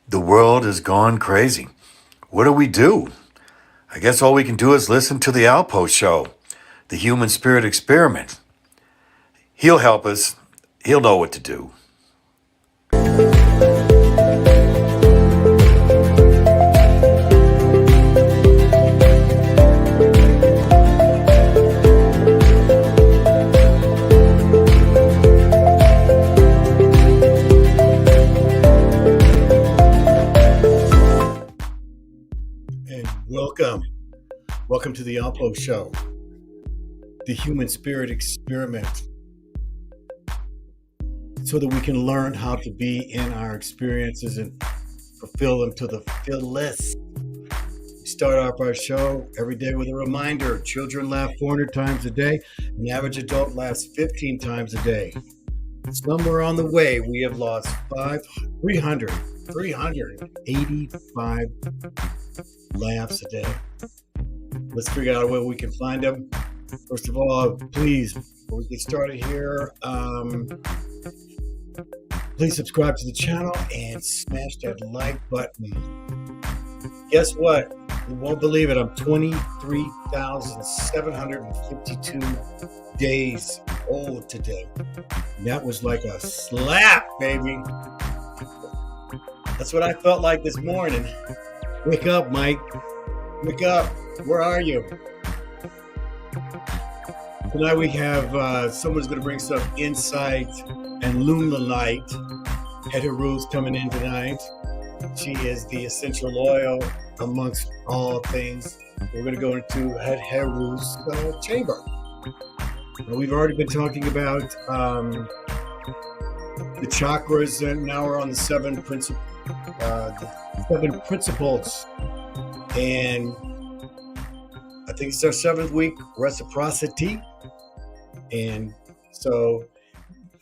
The world has gone crazy. What do we do? I guess all we can do is listen to the Alpough show, the human spirit experiment. He'll help us. He'll know what to do. And welcome to the Alpough show, the human spirit experiment, so that we can learn how to be in our experiences and fulfill them to the fullest. We start off our show every day with a reminder: children laugh 400 times a day, an average adult laughs 15 times a day. Somewhere on the way, we have lost 385 laughs a day. Let's figure out where we can find them. First of all, please, before we get started here, please subscribe to the channel and smash that like button. Guess what? You won't believe it. I'm 23,752 days old today. And that was like a slap, baby. That's what I felt like this morning. Wake up, Mike. Wake up. Where are you? Tonight we have someone's going to bring some insight and luminite. Het-Heru's coming in tonight. She is the essential oil amongst all things. We're going to go into Het-Heru's chamber. We've already been talking about the chakras, and now we're on the seven principles. And I think it's our 7th week, reciprocity. And so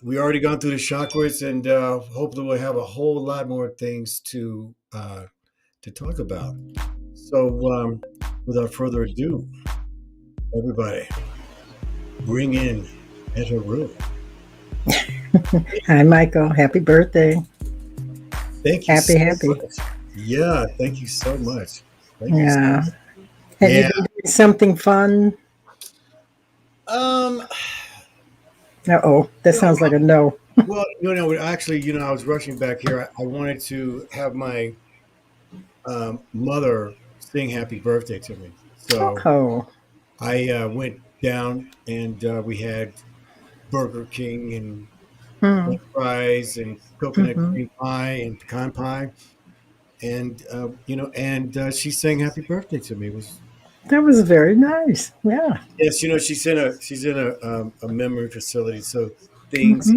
we already gone through the chakras, and hopefully we'll have a whole lot more things to talk about. So without further ado, everybody, bring in Het-Heru. Hi, Michael. Happy birthday. Thank you. Happy. Much. Yeah, thank you so much. Have you been doing something fun? That sounds like a no. Well, actually, I was rushing back here. I wanted to have my mother sing happy birthday to me. So I went down, and we had Burger King and French fries and coconut cream pie and pecan pie. And, she sang happy birthday to me. That was very nice. Yeah. Yes, she's in a memory facility, so things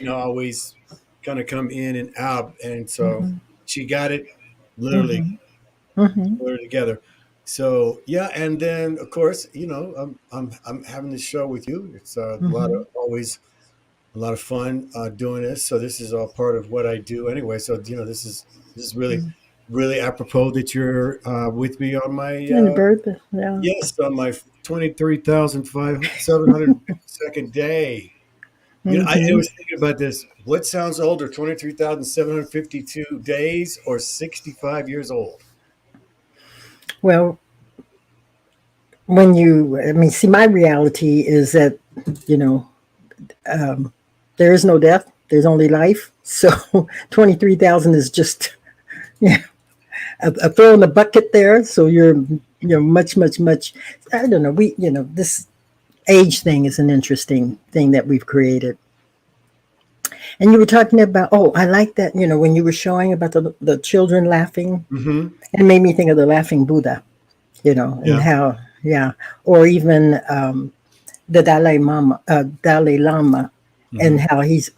always kind of come in and out, and so she got it literally together. So yeah, and then of course I'm having this show with you. It's a lot of fun doing this. So this is all part of what I do anyway. So this is really apropos that you're with me on my birthday. Yeah. Yes, on my 23,752nd day. I was thinking about this. What sounds older, 23,752 days or 65 years old? Well, see, my reality is that, there is no death. There's only life. So 23,000 is just, a throw in the bucket there. So you're much, I don't know. This age thing is an interesting thing that we've created. And you were talking about, I like that, when you were showing about the children laughing, it made me think of the laughing Buddha, and how, or even the Dalai Lama, and how he's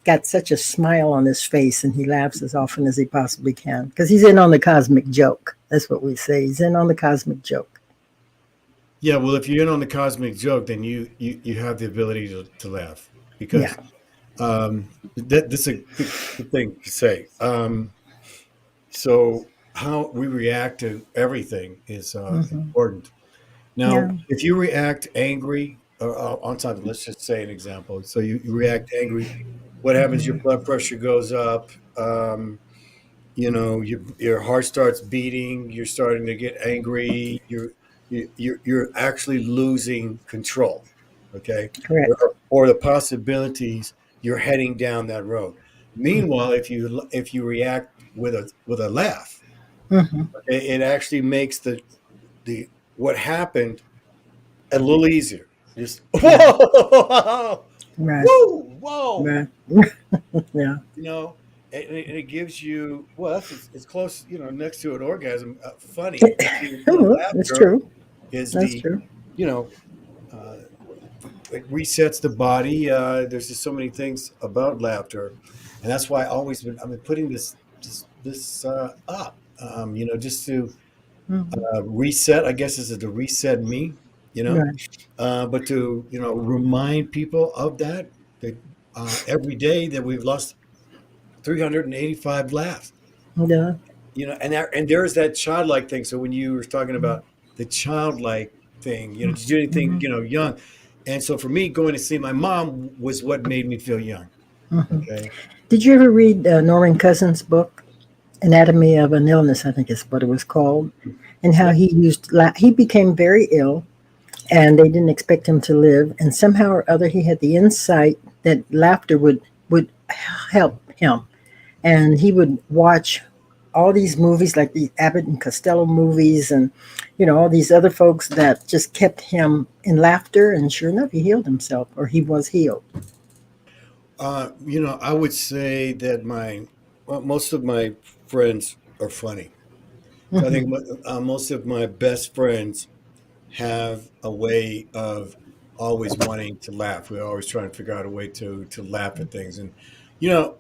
got such a smile on his face, and he laughs as often as he possibly can, because he's in on the cosmic joke. That's what we say. He's in on the cosmic joke. Yeah, well, if you're in on the cosmic joke, then you have the ability to laugh, because that's a good thing to say. So how we react to everything is important. Now, if you react angry on something, let's just say an example. So you react angry. What happens? Your blood pressure goes up. your heart starts beating. You're starting to get angry. You're actually losing control. Okay, Correct. or the possibilities you're heading down that road. Meanwhile, if you react with a laugh, Mm-hmm. it actually makes the what happened a little easier. Just Right. whoa, Right. woo, whoa, Right. Yeah. you know, and it gives you well, it's close, next to an orgasm. Funny, It's laughter true. is That's the, true. you know, uh, it resets the body. There's just so many things about laughter, and that's why I've been putting this up, just to Hmm. reset. I guess is to reset me, you know, Right. but to remind people of that every day that we've lost 385 laughs, Yeah. and there's that childlike thing. So when you were talking about the childlike thing, did you do anything, Mm-hmm. young? And so for me, going to see my mom was what made me feel young. Hmm. Okay. Did you ever read Norman Cousins' book, Anatomy of an Illness? I think is what it was called, and how Yeah. he became very ill, and they didn't expect him to live, and somehow or other he had the insight that laughter would help him, and he would watch all these movies like the Abbott and Costello movies, and all these other folks that just kept him in laughter, and sure enough he healed himself, or he was healed. I would say that most of my friends are funny. So I think Hmm. most of my best friends have a way of always wanting to laugh. We're always trying to figure out a way to laugh at things. And you know,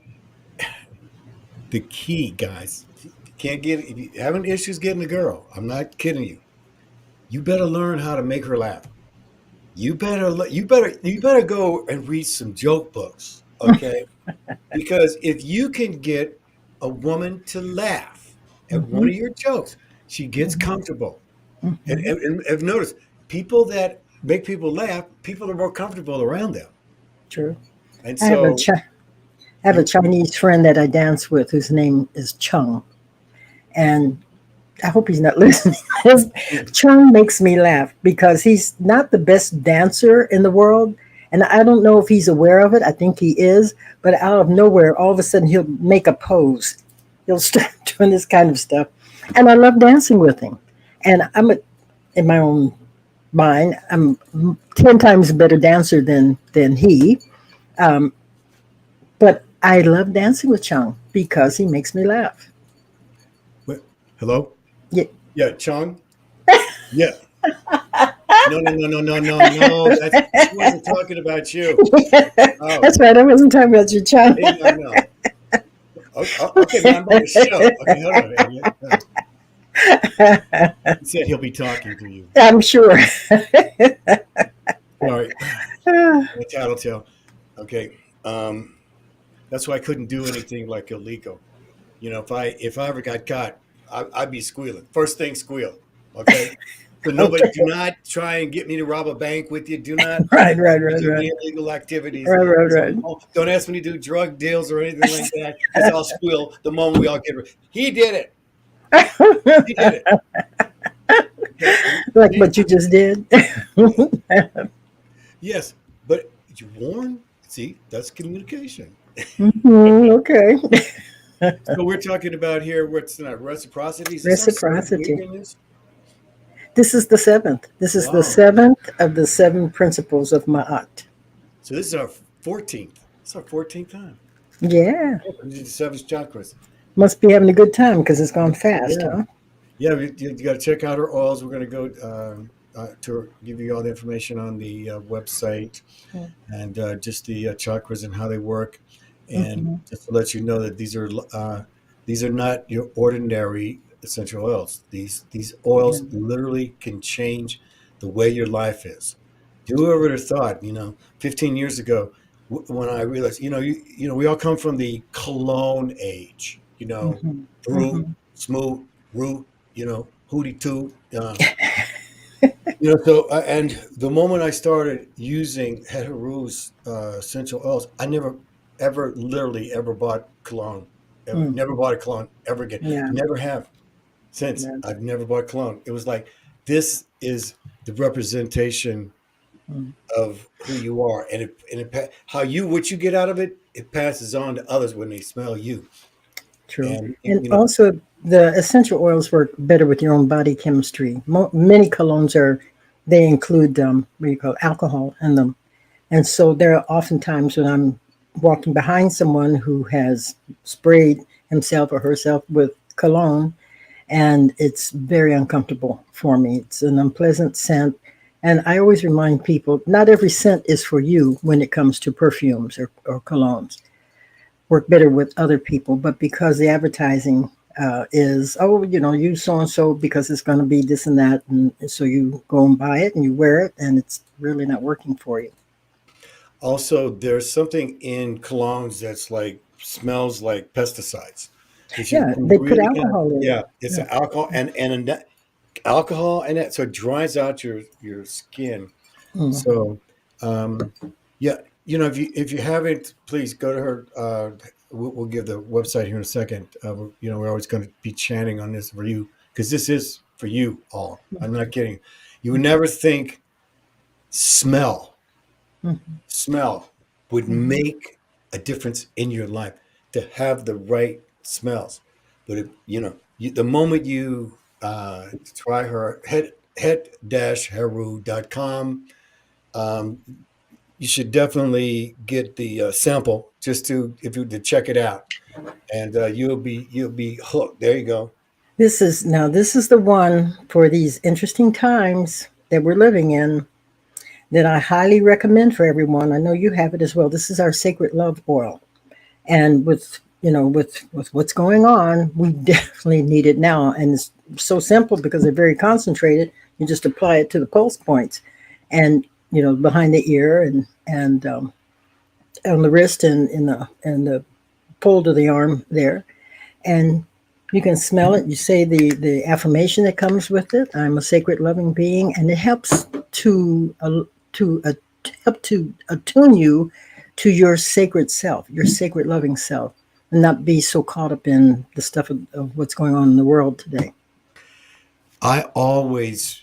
the key, guys, if you having issues getting a girl, I'm not kidding you. You better learn how to make her laugh. You better go and read some joke books, okay? Because if you can get a woman to laugh at one Hmm. of your jokes, she gets Hmm. comfortable. And, Hmm. and, and I've noticed people that make people laugh, people are more comfortable around them. True. And I have a so Chi- I have a you, Chinese friend that I dance with whose name is Chung, and I hope he's not listening. Chung makes me laugh because he's not the best dancer in the world. And I don't know if he's aware of it. I think he is. But out of nowhere, all of a sudden, he'll make a pose. He'll start doing this kind of stuff. And I love dancing with him. And in my own mind, I'm 10 times a better dancer than he. Um, but I love dancing with Chung because he makes me laugh. what, hello? Yeah. Yeah, Chung? Yeah. No, no, no, no, no, no, no. She wasn't talking about you. Oh, That's right. I wasn't talking about you, Chung. hey, no, no. Okay, man, I'm about to show. Okay, hold on. He said he'll be talking to you. I'm sure. Sorry. The tattletale. Okay. That's why I couldn't do anything like illegal. If I ever got caught, I'd be squealing. First thing, squeal. Okay. So nobody, Okay. do not try and get me to rob a bank with you. Do not Right, right, ask me to right, do right. any illegal activities. Right, right, So right. don't ask me to do drug deals or anything like that because I'll squeal the moment we all get. He did it. He did it. Okay. Like what you just did. Yes, but you warn. See, that's communication. Mhm, okay. So we're talking about here. What's not reciprocity? Is this our seventh week Reciprocity. in this? This is the seventh. This is the Wow. seventh of the seven principles of Ma'at. So this is our 14th. It's our 14th time. Yeah. Yeah, we did the seven chakras. Must be having a good time because it's gone fast, Yeah. huh? Yeah, you got to check out our oils. We're going to go to give you all the information on the website and just the chakras and how they work. And Mm-hmm. just to let you know that these are not your ordinary essential oils. These oils literally can change the way your life is. Whoever would have thought, 15 years ago, when I realized, we all come from the cologne age, Mm-hmm. brew, Mm-hmm. smooth, root, hootie toot. So and the moment I started using Het-Heru's essential oils, I never, ever, literally ever bought cologne. ever. Never bought a cologne ever again. Yeah. Never have since. Yeah. I've never bought cologne. It was like this is the representation Mm. of who you are, and how you what you get out of it, it passes on to others when they smell you. True. And And you know, also, the essential oils work better with your own body chemistry. Many colognes they include what do you call it, alcohol in them. And so there are often times when I'm walking behind someone who has sprayed himself or herself with cologne, and it's very uncomfortable for me. It's an unpleasant scent. And I always remind people not every scent is for you when it comes to perfumes or colognes. Work better with other people, but because the advertising is, oh, use so and so because it's going to be this and that. And so you go and buy it and you wear it, and it's really not working for you. also there's something in colognes that's like smells like pesticides. That you Yeah, can they put really kind of alcohol in it. yeah, it's an alcohol and alcohol and that so it dries out your skin. Mm-hmm. So yeah, if you haven't, please go to her. We'll give the website here in a second. We're always going to be chanting on this for you because this is for you all. I'm not kidding. You would never think smell smell would Mm-hmm. make a difference in your life to have the right smells. But the moment you try her het-heru.com, um, you should definitely get the sample just to check it out, and you'll be hooked. There you go. This is the one for these interesting times that we're living in that I highly recommend for everyone. I know you have it as well. This is our sacred love oil. And with what's going on, we definitely need it now. And it's so simple because they're very concentrated. You just apply it to the pulse points, and behind the ear and on the wrist and in the fold of the arm there, and you can smell it. You say the affirmation that comes with it. I'm a sacred, loving being, and it helps to help to attune you to your sacred self, your sacred, loving self, and not be so caught up in the stuff of what's going on in the world today. I always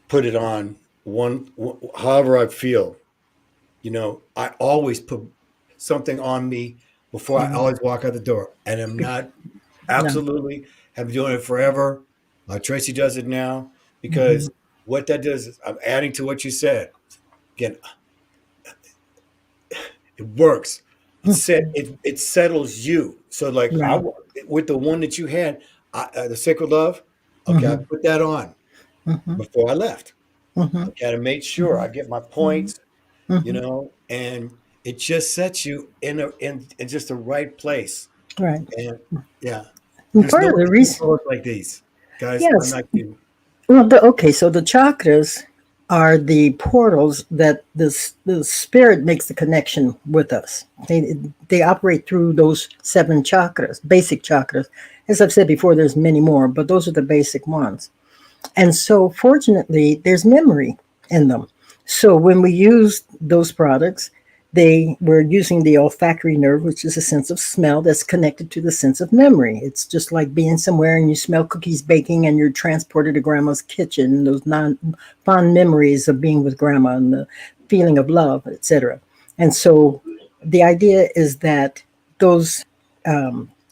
put it on however I feel. I always put something on me before I Mhm. always walk out the door, and I'm not No. absolutely have been doing it forever. Tracy does it now Hmm. because what that does is I'm adding to what you said. Again, it works. It settles you. So like Right. with the one that you had, the sacred love. Okay, I Hmm. put that on Hmm. before I left. Hmm. Okay, to make sure Hmm. I get my Hmm. points, Hmm. and it just sets you in just the right place. Right. And yeah, And there's part no of the other reason, colors like these, guys. I'm yes. not kidding. Well, okay, so the chakras are the portals that the spirit makes the connection with us. They operate through those seven chakras, basic chakras. As I've said before, there's many more, but those are the basic ones. And so, fortunately, there's memory in them. So, when we use those products, we're using the olfactory nerve, which is a sense of smell that's connected to the sense of memory. It's just like being somewhere and you smell cookies baking and you're transported to grandma's kitchen, those fond memories of being with grandma and the feeling of love, etc. And so, the idea is that those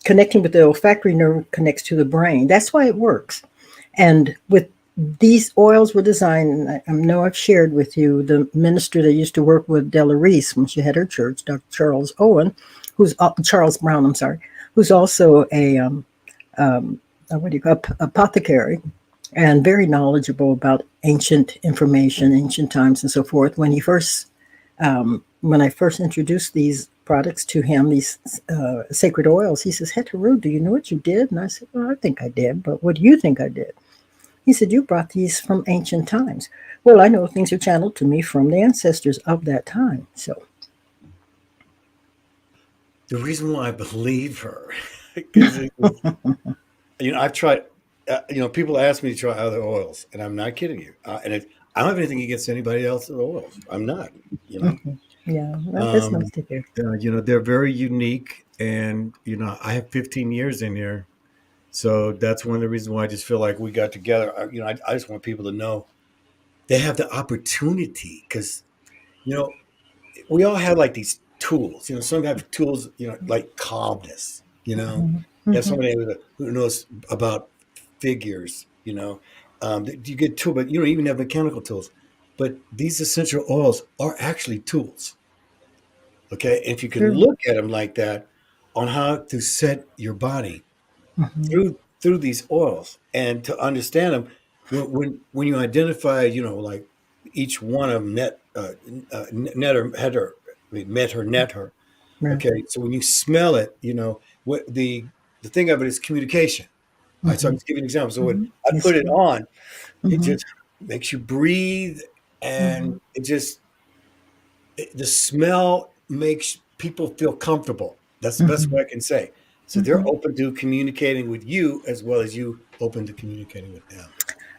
connecting with the olfactory nerve connects to the brain. That's why it works. And with these oils were designed, I know I've shared with you the minister that used to work with Della Reese when she had her church, Dr. Charles Owen, Charles Brown, I'm sorry, who's also what do you call apothecary and very knowledgeable about ancient information, ancient times, and so forth. When I first introduced these products to him, these sacred oils, he says, Het-Heru, do you know what you did? And I said, well, I think I did, but what do you think I did? He said, you brought these from ancient times. Well, I know things are channeled to me from the ancestors of that time. So, The reason why I believe her, because I've tried. People ask me to try other oils, and I'm not kidding you. I don't have anything against anybody else's oils. I'm not. You know, yeah, that's nice um, to hear. they're very unique, and I have 15 years in here, so that's one of the reasons why I just feel like we got together. I just want people to know they have the opportunity because you know we all have like these tools. Some have tools. Like calmness. Mhm. You have Mhm. somebody who knows about figures. You get tool, but you don't even have mechanical tools. But these essential oils are actually tools. Okay, if you can True. look at them like that, on how to set your body Mhm. through these oils, and to understand them, when you identify, like each one of them net or had her, I mean, met her, net her. Right. Okay, so when you smell it, what the thing of it is communication. All right, so I'm Mhm. just giving you an example. So when Mhm. I It's put it true. on, it Mhm. just makes you breathe, and Mhm. the smell makes people feel comfortable. That's the best Mhm. way I can say. So they're Mhm. open to communicating with you as well as you open to communicating with them.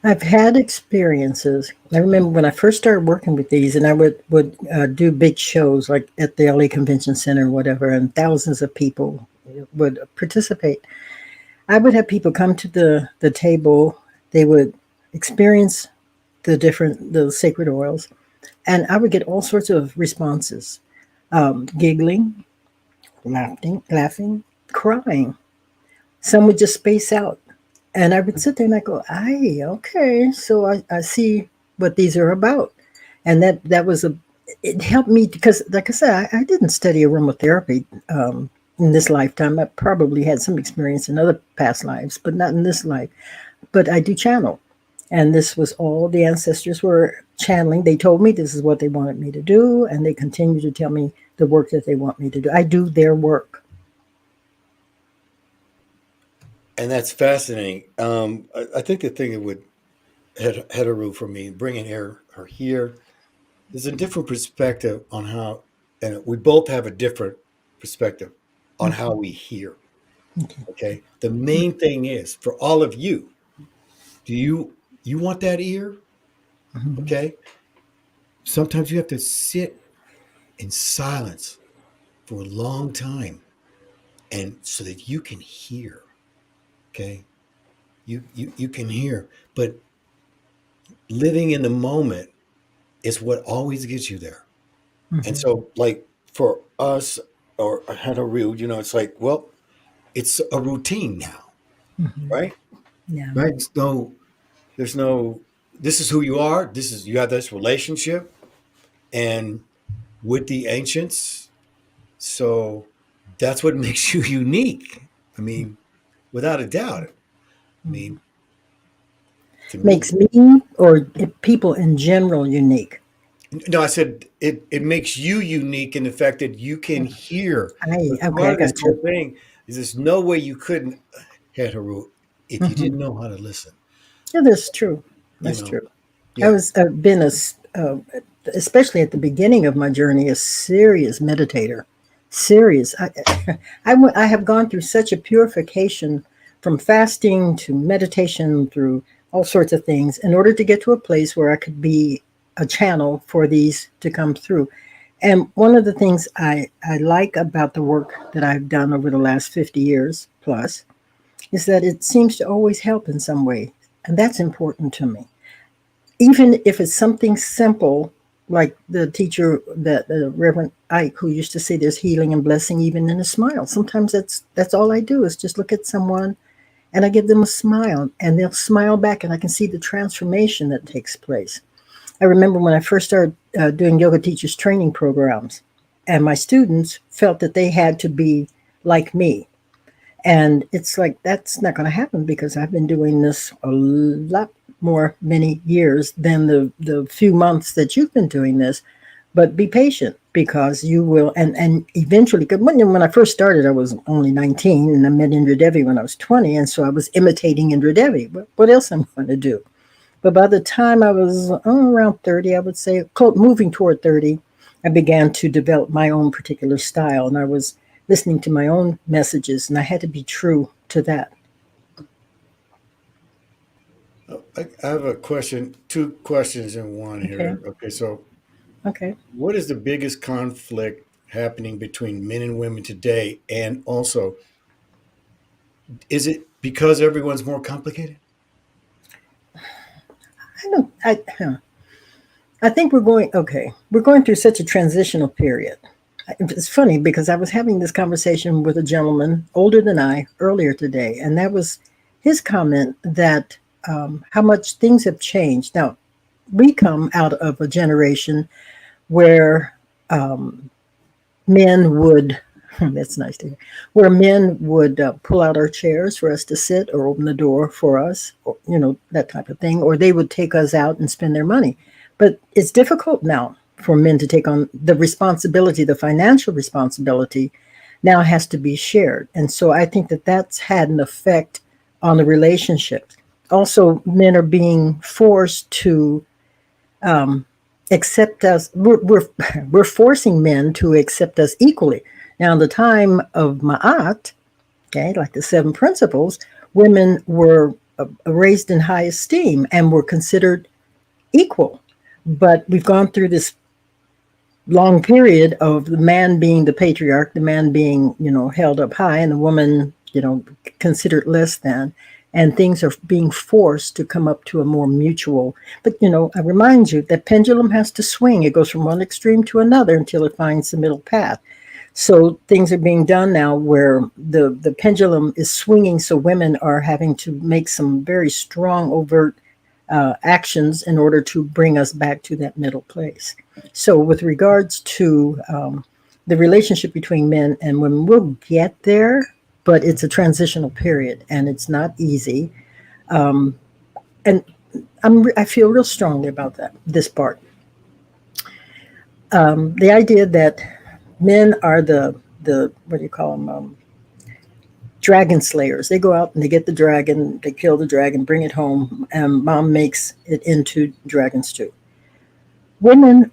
I've had experiences. I remember when I first started working with these, and I would do big shows like at the LA Convention Center, or whatever, and thousands of people would participate. I would have people come to the table. They would experience the sacred oils, and I would get all sorts of responses: giggling, laughing, crying. Some would just space out. And I would sit there and I go, "Aye, okay, so I see what these are about." And that was it helped me because, like I said, I didn't study aromatherapy in this lifetime. I probably had some experience in other past lives, but not in this life. But I do channel. And this was all the ancestors were channeling. They told me this is what they wanted me to do, and they continue to tell me the work that they want me to do. I do their work. And that's fascinating. I think the thing that would Heteru for me, bringing her here, is a different perspective on how, and we both have a different perspective on how we hear. Okay. Okay, the main thing is for all of you, do you want that ear? Mhm. Okay, sometimes you have to sit in silence for a long time, and so that you can hear. Okay, you can hear, but living in the moment is what always gets you there. And Mhm. so, like for us or Haru, it's like, well, it's a routine now, Mhm. right? Yeah. Right? There's no. This is who you are. You have this relationship, and with the ancients, so that's what makes you unique. I mean, without a doubt. I mean, to me, Makes me or people in general unique. no, I said it makes you unique in the fact that you can hear. I But okay, part I of this got whole you. thing is there's no way you couldn't had Haru if you Hmm. didn't know how to listen. Yeah, that's true. You That's know, true. I yeah. was been especially at the beginning of my journey, a serious meditator. Serious. I have gone through such a purification from fasting to meditation through all sorts of things in order to get to a place where I could be a channel for these to come through. And one of the things I like about the work that I've done over the last 50 years plus is that it seems to always help in some way. And that's important to me. Even if it's something simple, like the teacher, that Reverend Ike, who used to say there's healing and blessing even in a smile. Sometimes that's all I do is just look at someone and I give them a smile and they'll smile back and I can see the transformation that takes place. I remember when I first started doing yoga teachers training programs, and my students felt that they had to be like me. And it's like, that's not going to happen because I've been doing this a lot more, many years than the few months that you've been doing this. But be patient because you will, and eventually, because when I first started, I was only 19 and I met Indra Devi when I was 20. And so I was imitating Indra Devi. What else am I going to do? But by the time I was around 30, I would say, moving toward 30, I began to develop my own particular style. And I was listening to my own messages, and I had to be true to that. I have a question, two questions in one Okay. here. Okay, so Okay. what is the biggest conflict happening between men and women today? And also, is it because everyone's more complicated? I don't. I think we're going. Okay, we're going through such a transitional period. It's funny because I was having this conversation with a gentleman older than I earlier today, and that was his comment that how much things have changed. Now, we come out of a generation where men would that's nice to hear, where men would pull out our chairs for us to sit or open the door for us, or, that type of thing, or they would take us out and spend their money. But it's difficult now for men to take on the responsibility. The financial responsibility now has to be shared, and so I think that that's had an effect on the relationships. Also, men are being forced to accept us. We're forcing men to accept us equally. Now, in the time of Ma'at, okay, like the seven principles, women were raised in high esteem and were considered equal. But we've gone through this long period of the man being the patriarch, the man being, held up high, and the woman, considered less than. And things are being forced to come up to a more mutual. But, I remind you that pendulum has to swing. It goes from one extreme to another until it finds the middle path. So things are being done now where the pendulum is swinging. So women are having to make some very strong, overt actions in order to bring us back to that middle place. So with regards to the relationship between men and women, we'll get there, but it's a transitional period and it's not easy. And I feel real strongly about this part. The idea that men are the what do you call them? Dragon slayers. They go out and they get the dragon, they kill the dragon, bring it home, and mom makes it into dragon stew. Women,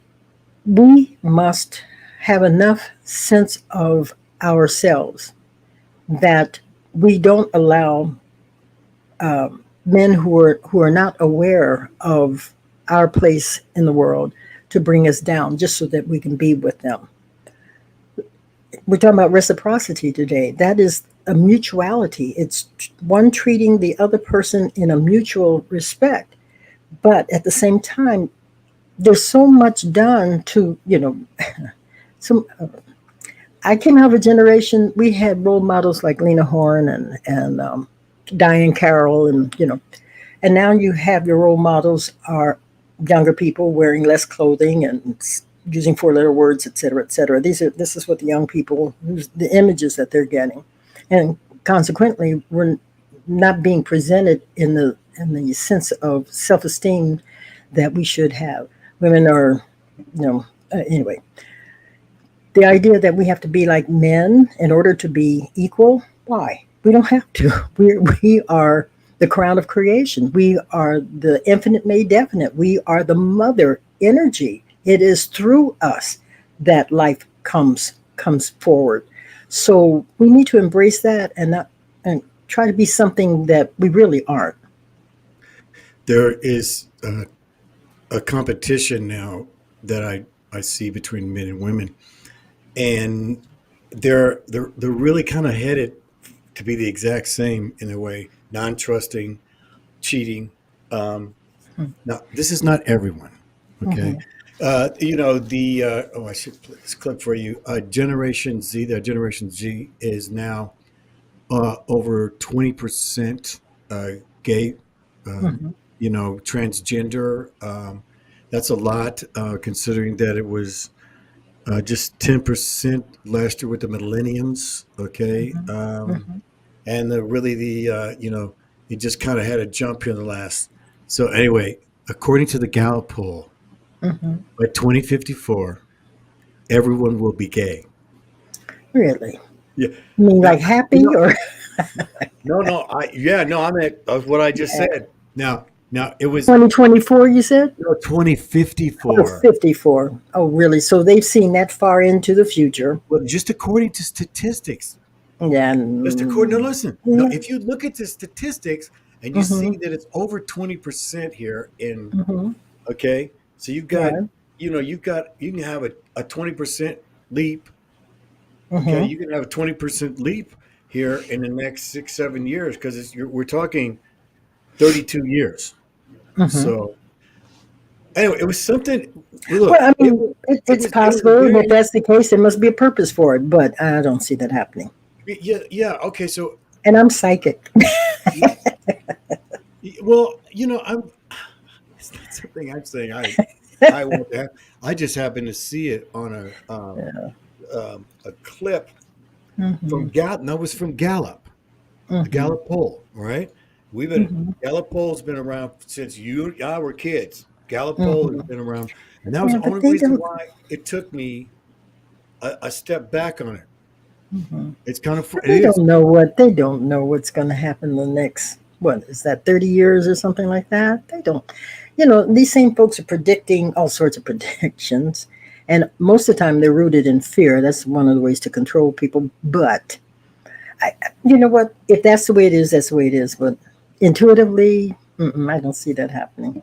we must have enough sense of ourselves that we don't allow men who are not aware of our place in the world to bring us down just so that we can be with them. We're talking about reciprocity today. That is a mutuality. It's one treating the other person in a mutual respect. But at the same time, there's so much done to, some. I came out of a generation, we had role models like Lena Horne and Diane Carroll, and now you have your role models are younger people wearing less clothing and using four-letter words, et cetera, et cetera. This is what the young people, the images that they're getting, and consequently, we're not being presented in the sense of self-esteem that we should have. Women are, anyway. The idea that we have to be like men in order to be equal, why? We don't have to. We are the crown of creation. We are the infinite made definite. We are the mother energy. It is through us that life comes forward. So we need to embrace that and try to be something that we really aren't. There is a competition now that I see between men and women, and they're really kind of headed to be the exact same in a way, non-trusting, cheating. Now, this is not everyone, okay? Mhm. I should play this clip for you. Generation Z, the Generation Z is now over 20% gay, Mhm. transgender. That's a lot considering that it was just 10% last year with the millenniums. Okay. Mhm. Mhm. And it just kind of had a jump here in the last. So anyway, according to the Gallup poll, Mhm. by 2054, everyone will be gay. Really? Yeah. You mean Now, like happy or no, I meant of what I just said. Now it was 2024, you said? no, Oh, 2054. 54. Oh, really? So they've seen that far into the future. Well, just according to statistics, Yeah. just according. No, listen. No, Yeah. if you look at the statistics and you see Mm-hmm. that it's over 20% here in Mm-hmm. okay, so you've got Right. you can have a 20% leap Okay, Mm-hmm. you can have a 20% leap here in the next 6, 7 years because we're talking 32 years. Mm-hmm. So anyway, it was something. Look, Well, I mean, it's it was possible, and if very that's the case, there must be a purpose for it. But I don't see that happening. yeah. Okay, so And I'm psychic. well, I'm. It's not something I'm saying. I want to have. I just happened to see it on a clip Mm-hmm. from Gallup. No, it was from Gallup, the Mm-hmm. Gallup poll. All right, we've been Mm-hmm. Gallup poll's been around since you and I were kids. Gallup poll has Mm-hmm. been around, and that was Yeah, the but only they reason don't. why it took me a step back on it. Mhm. It's kind of But it is. they don't know what's going to happen the next, what is that, 30 years or something like that? They don't. These same folks are predicting all sorts of predictions. And most of the time they're rooted in fear. That's one of the ways to control people. But you know what? If that's the way it is, that's the way it is. But intuitively, I don't see that happening.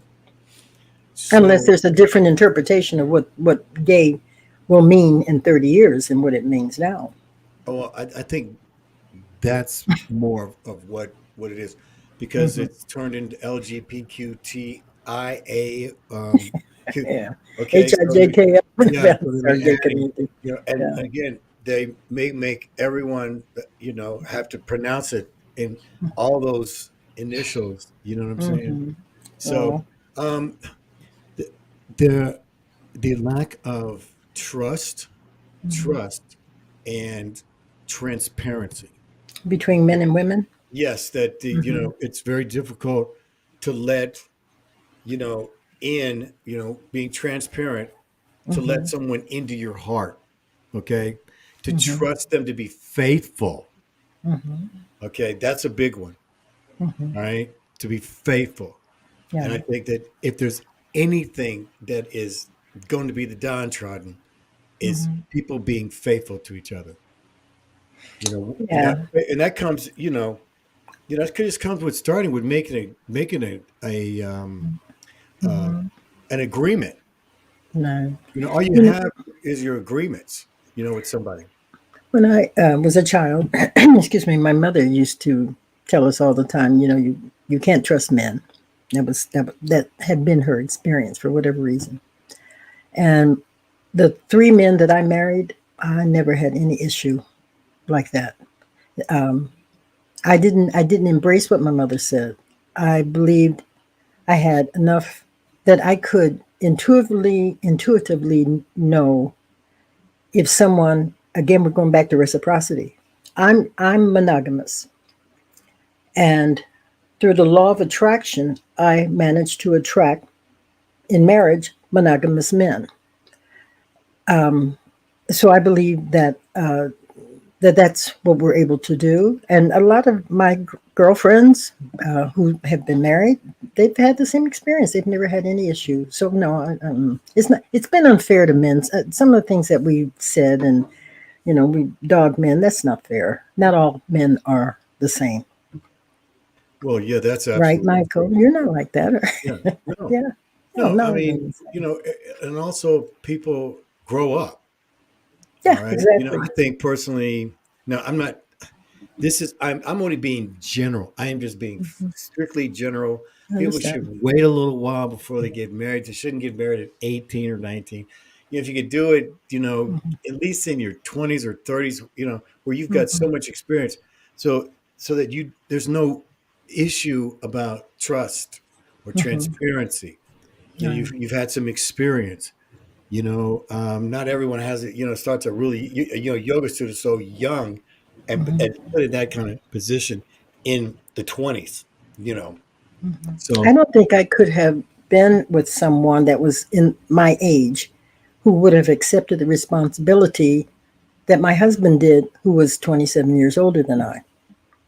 Unless So there's a different interpretation of what gay will mean in 30 years than what it means now. well, I think that's more of what it is because Hmm. it's turned into LGBTQIA. Yeah. Okay, so HIJKL for the yeah, so balance then our they're gay adding, community. and Yeah. again, they may make everyone, have to pronounce it in all those initials. You know what I'm saying? Hmm. So, Oh. um, the the, the lack of trust, and transparency. Between men and women. Yes, that Hmm. it's very difficult to let you know being transparent, to let Hmm. someone into your heart. Okay, to Hmm. trust them to be faithful. Hmm. Okay, that's a big one. Hmm. All right, to be faithful. And I Yeah. think that if there's anything that is going to be the downtrodden, is Hmm. people being faithful to each other. And that Yeah. comes, that just comes with starting with making uh, Hmm. an agreement. No. All you You know, have is your agreements. With somebody. when I was a child, excuse me, my mother used to tell us all the time, you can't trust men. That had been her experience for whatever reason. And the three men that I married, I never had any issue like that. Um, I didn't embrace what my mother said. I believed I had enough that I could intuitively know if someone, again, we're going back to reciprocity. I'm monogamous, and through the law of attraction, I managed to attract in marriage monogamous men. So I believe that's what we're able to do. And a lot of my girlfriends who have been married, they've had the same experience. They've never had any issue. So no, it's not. It's been unfair to men. Some of the things that we said, and we dog men. That's not fair. Not all men are the same, Well, yeah, that's right, absolutely Michael? true. You're not like that. Yeah. No, Yeah, no, no. not I all mean, men. and also people grow up. All Yeah, right. I exactly. think personally, no, I'm not. I'm only being general. I am just being strictly general. I People should understand. wait a little while before they get married. They shouldn't get married at 18 or 19. If you could do it, at least in your 20s or 30s, where you've got so Hmm. much experience, so that there's no issue about trust or Hmm. transparency. Right. You've had some experience. Not everyone has it. Starts a really yoga student so young, and Hmm. put in that kind of position in the 20s. You know, I so don't think I could have been with someone that was in my age who would have accepted the responsibility that my husband did, who was 27 years older than I.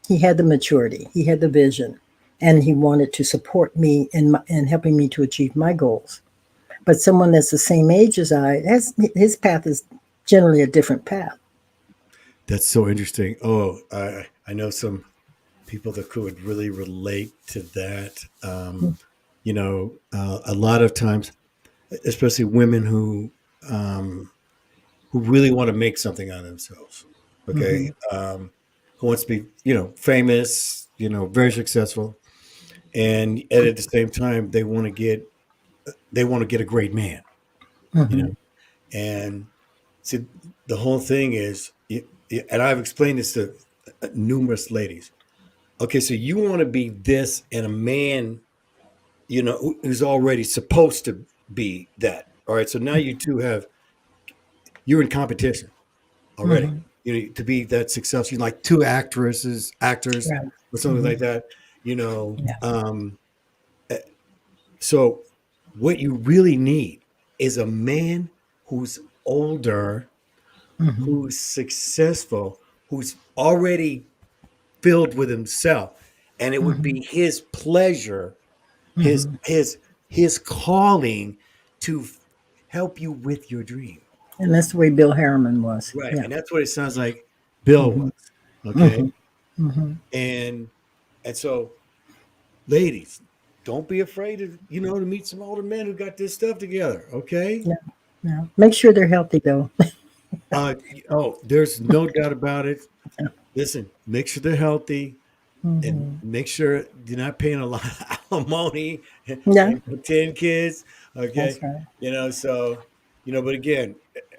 He had the maturity, he had the vision, and he wanted to support me in helping me to achieve my goals. But someone that's the same age as his path is generally a different path. that's so interesting. Oh, I know some people that could really relate to that. A lot of times, especially women who really want to make something out of themselves. okay, who wants to be, famous, very successful, and at the same time they want to get a great man, you know, and see, the whole thing is, and I've explained this to numerous ladies. Okay, so you want to be this, and a man, who's already supposed to be that. All right, so now you two you're in competition already. To be that successful, like two actors, Right. or something like that. You know, Yeah. um, so what you really need is a man who's older, who's successful, who's already filled with himself, and it would be his pleasure, his calling to help you with your dream. And that's the way Bill Harriman was. Right. Yeah. And that's what it sounds like Bill was. Okay. And so, ladies, don't be afraid to meet some older men who got this stuff together. Okay. Yeah. Yeah. Make sure they're healthy though. Uh there's no doubt about it. Listen, make sure they're healthy, and make sure you're not paying a lot of alimony Yeah. and for 10 kids. Okay. That's right. So, but again,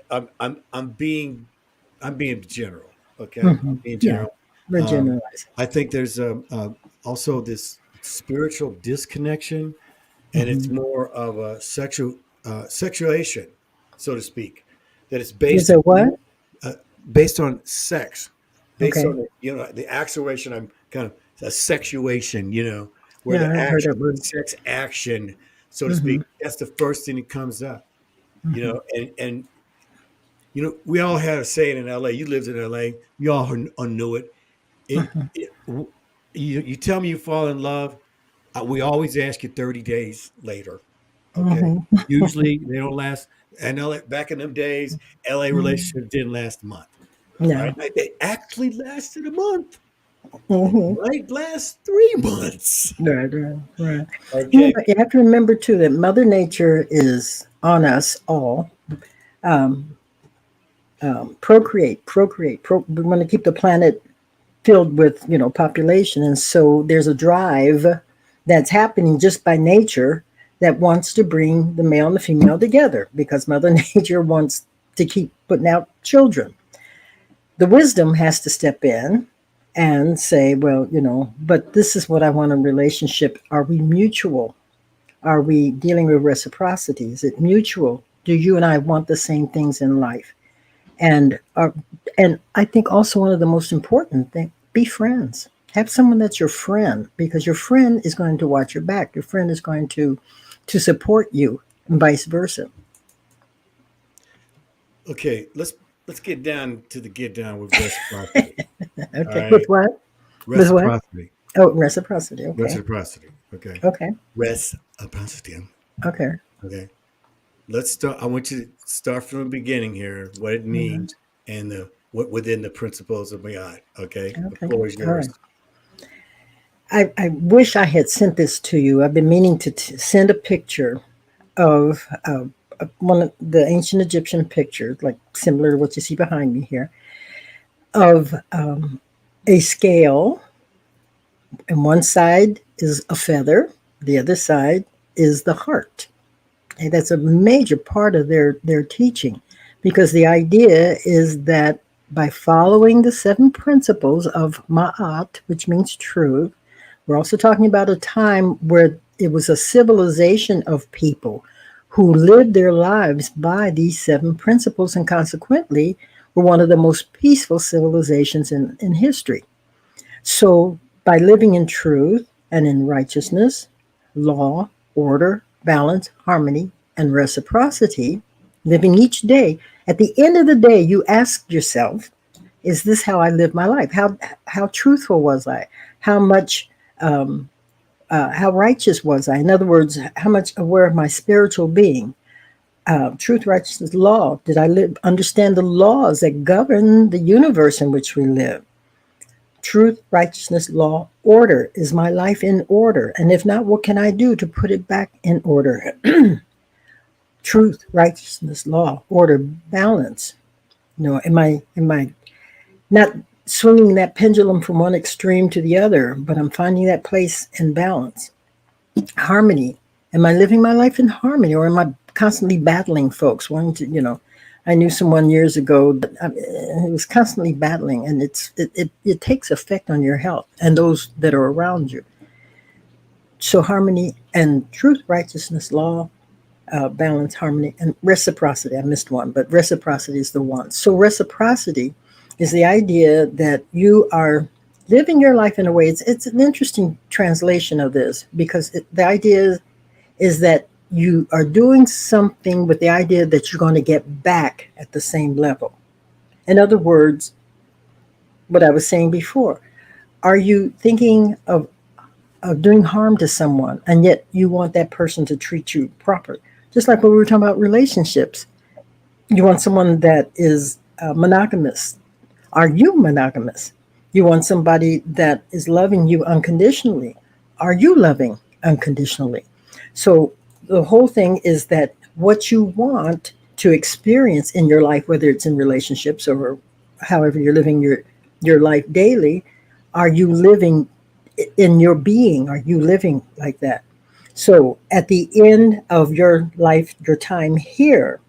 I'm being general. Okay. I'm being Yeah. general. We're Um, generalizing. I think there's also this spiritual disconnection, and it's more of a sexuation, so to speak, that it's Is it what? uh, based on sex, based Okay. on the actuation. I'm kind of a sexuation, where Yeah, the I've heard action, that word. sex action, so to speak. That's the first thing that comes up, and we all had a saying in LA. You lived in LA. We all knew it. You tell me you fall in love. We always ask you 30 days later. Okay. Usually they don't last. And back in them days, LA relationship didn't last a month. Yeah. Right. Like, they actually lasted a month. They hmm might last 3 months. Right, right, right. Okay. But you have to remember too that Mother Nature is on us all. Um, procreate, procreate. We want to keep the planet filled with population, and so there's a drive that's happening just by nature that wants to bring the male and the female together because Mother Nature wants to keep putting out children. The wisdom has to step in and say, well, but this is what I want in a relationship. Are we mutual? Are we dealing with reciprocity? Is it mutual? Do you and I want the same things in life? And and I think also one of the most important things, be friends. Have someone that's your friend because your friend is going to watch your back. Your friend is going to support you and vice versa. Okay. Let's get down with reciprocity. All Okay. With right. what? With what? Reciprocity. Oh, reciprocity. Okay. Reciprocity. Okay. Okay. Reciprocity. Okay. Okay. Let's start. I want you to start from the beginning here, what it means, and what within the principles of God. Okay, the Okay. floor is All right. yours. I wish I had sent this to you. I've been meaning to send a picture of one of the ancient Egyptian pictures, like similar to what you see behind me here, of a scale, and one side is a feather, the other side is the heart. And that's a major part of their teaching, because the idea is that by following the seven principles of Ma'at, which means truth, we're also talking about a time where it was a civilization of people who lived their lives by these seven principles and consequently were one of the most peaceful civilizations in history. So, by living in truth and in righteousness, law, order, balance, harmony, and reciprocity, living each day, at the end of the day, you ask yourself, is this how I live my life? How truthful was I? How much how righteous was I? In other words, how much aware of my spiritual being? Truth, righteousness, law. Did I understand the laws that govern the universe in which we live? Truth, righteousness, law, order. Is my life in order? And if not, what can I do to put it back in order? Truth, righteousness, law, order, balance. Am I not swinging that pendulum from one extreme to the other, but I'm finding that place in balance, harmony. Am I living my life in harmony, or am I constantly battling folks, wanting to, I knew someone years ago that he was constantly battling, and it takes effect on your health and those that are around you. So harmony and truth, righteousness, law, balance, harmony, and reciprocity. I missed one, but reciprocity is the one. So reciprocity is the idea that you are living your life in a way. It's an interesting translation of this, because the idea is that you are doing something with the idea that you're going to get back at the same level. In other words, what I was saying before, are you thinking of doing harm to someone, and yet you want that person to treat you properly? Just like when we were talking about relationships, you want someone that is monogamous. Are you monogamous? You want somebody that is loving you unconditionally. Are you loving unconditionally? So the whole thing is that what you want to experience in your life, whether it's in relationships or however you're living your life daily, are you living in your being? Are you living like that? So at the end of your life, your time here,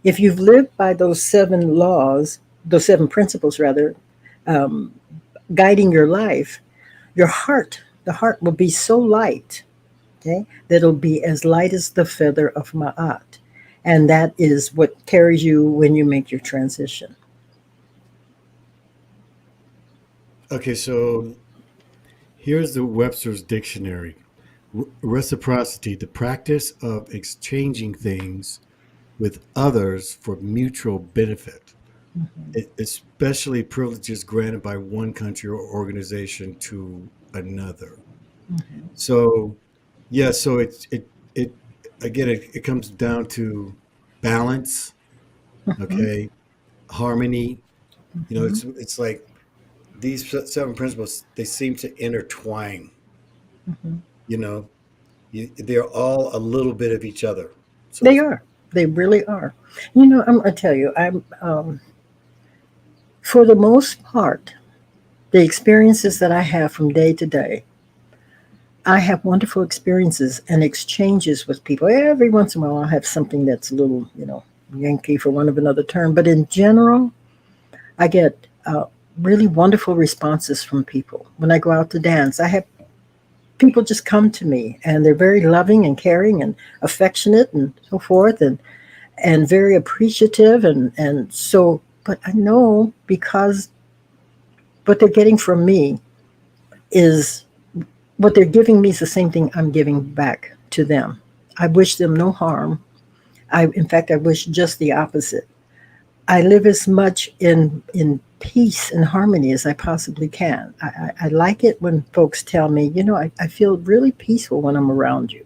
if you've lived by those seven laws, those seven principles rather, um, guiding your life, your heart, the heart will be so light, okay, that it'll be as light as the feather of Ma'at. And that is what carries you when you make your transition. Okay, so here's the Webster's Dictionary. Reciprocity, the practice of exchanging things with others for mutual benefit, especially privileges granted by one country or organization to another. Mm-hmm. So, yeah, so it again, it comes down to balance, Mm-hmm. okay, harmony. Mm-hmm. It's like these seven principles, they seem to intertwine. Mm-hmm. You know, they're all a little bit of each other, so to They speak. are. They really are. I tell you, for the most part, the experiences that I have from day to day, I have wonderful experiences and exchanges with people. Every once in a while, I'll have something that's a little, Yankee for want of another term. But in general, I get really wonderful responses from people. When I go out to dance, I have people just come to me, and they're very loving and caring and affectionate and so forth, and very appreciative. And so, but I know, because what they're getting from me is what they're giving me is the same thing I'm giving back to them. I wish them no harm. In fact, I wish just the opposite. I live as much in peace and harmony as I possibly can. I like it when folks tell me, I feel really peaceful when I'm around you.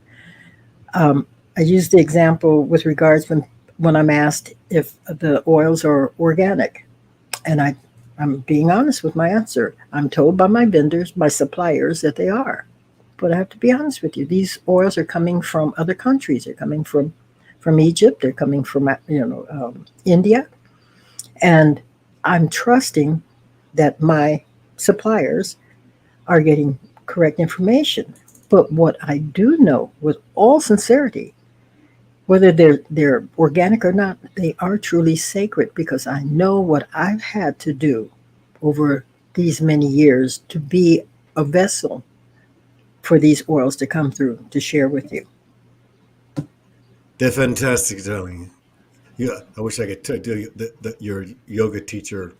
Um, I use the example with regards when I'm asked if the oils are organic, and I'm being honest with my answer. I'm told by my vendors, my suppliers, that they are. But I have to be honest with you. These oils are coming from other countries. They're coming from Egypt. They're coming from India, and I'm trusting that my suppliers are getting correct information. But what I do know, with all sincerity, whether they're organic or not, they are truly sacred, because I know what I've had to do over these many years to be a vessel for these oils to come through to share with you. They're fantastic, darling. Yeah, I wish I could do your yoga teacher.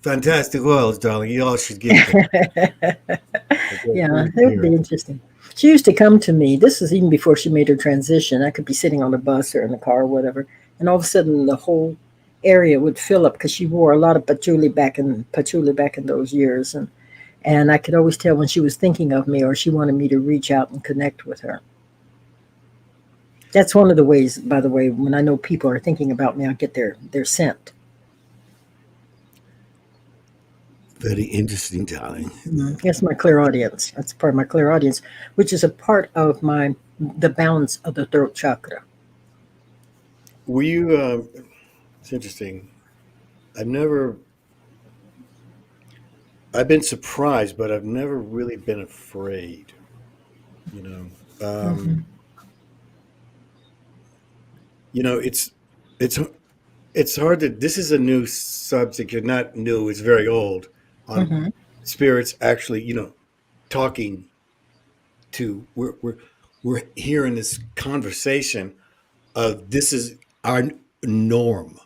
Fantastic oils, darling. You all should get them. They're Yeah, great that to would be hear. interesting. She used to come to me. This is even before she made her transition. I could be sitting on the bus or in the car or whatever, and all of a sudden the whole area would fill up, because she wore a lot of patchouli back in those years, and I could always tell when she was thinking of me, or she wanted me to reach out and connect with her. That's one of the ways, by the way, when I know people are thinking about me, I get their scent. Very interesting, darling. That's my clear audience. That's part of my clear audience, which is a part of the balance of the throat chakra. Were you? It's interesting. I never. I've been surprised, but I've never really been afraid. You know, you know, it's it's hard to. This is a new subject. It's not new. It's very old. On Mm-hmm. spirits actually, talking to. We're hearing this conversation of this is our norm.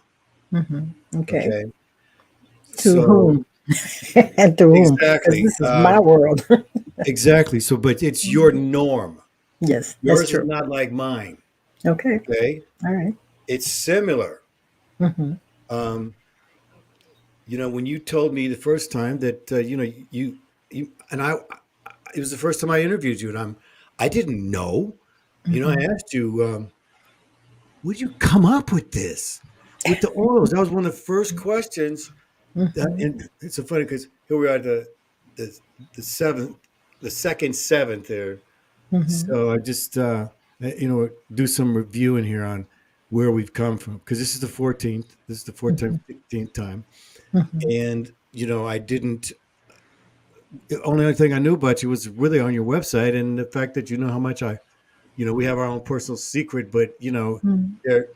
Mm-hmm. Okay. Okay, To so whom and to whom? Because exactly, this is my world. exactly. So, but it's your norm. Yes, that's Yours is true. not like mine. Okay. Okay, All right. it's similar. Mm-hmm. Um, when you told me the first time that you and it was the first time I interviewed you, and I didn't know. I Mm-hmm. asked you, where did you come up with this with the oils? That was one of the first questions. Mm-hmm. And it's so funny because here we are, the the seventh, the second seventh there. Mm-hmm. So I just do some reviewing here on where we've come from, because this is the 14th. This is the 14th, 15th time, Mm-hmm. and I didn't. The only thing I knew about you was really on your website, and the fact that you know how much we have our own personal secret, but there,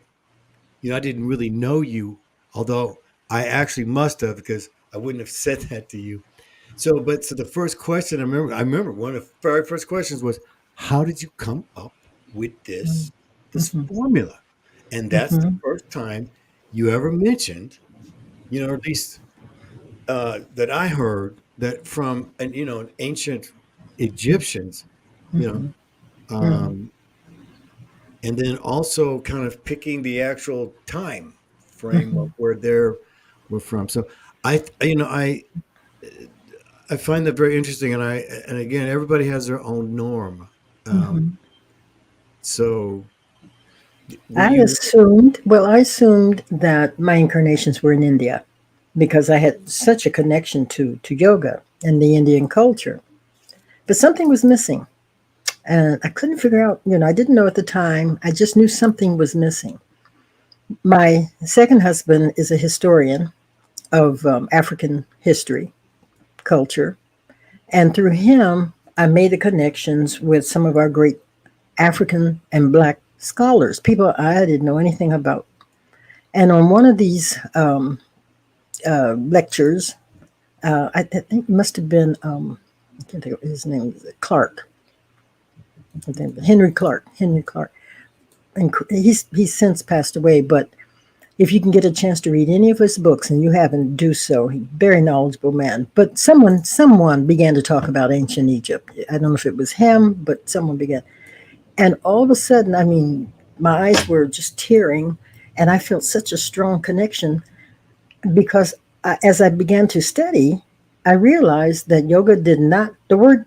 I didn't really know you, although I actually must have, because I wouldn't have said that to you. So the first question I remember one of the very first questions was, how did you come up with this Mm-hmm. formula? And that's the Mm-hmm. first time you ever mentioned, or at least that I heard, that from an ancient Egyptians, you know, Mm-hmm. um, and then also kind of picking the actual time frame of Mm-hmm. where they're were from. So I, I find that very interesting, and again, everybody has their own norm. Um, Mm-hmm. so were I you? assumed, well, I assumed that my incarnations were in India because I had such a connection to yoga and the Indian culture. But something was missing. And I couldn't figure out, I didn't know at the time. I just knew something was missing. My second husband is a historian of African history, culture. And through him, I made the connections with some of our great African and Black scholars, people I didn't know anything about. And on one of these lectures, I think it must have been, I can't think of his name, Clark, I think, Henry Clark. And he's since passed away, but if you can get a chance to read any of his books and you haven't, do so. He's a very knowledgeable man. But someone began to talk about ancient Egypt. I don't know if it was him, but someone began. And all of a sudden, I mean, my eyes were just tearing, and I felt such a strong connection because as I began to study, I realized that yoga did not the word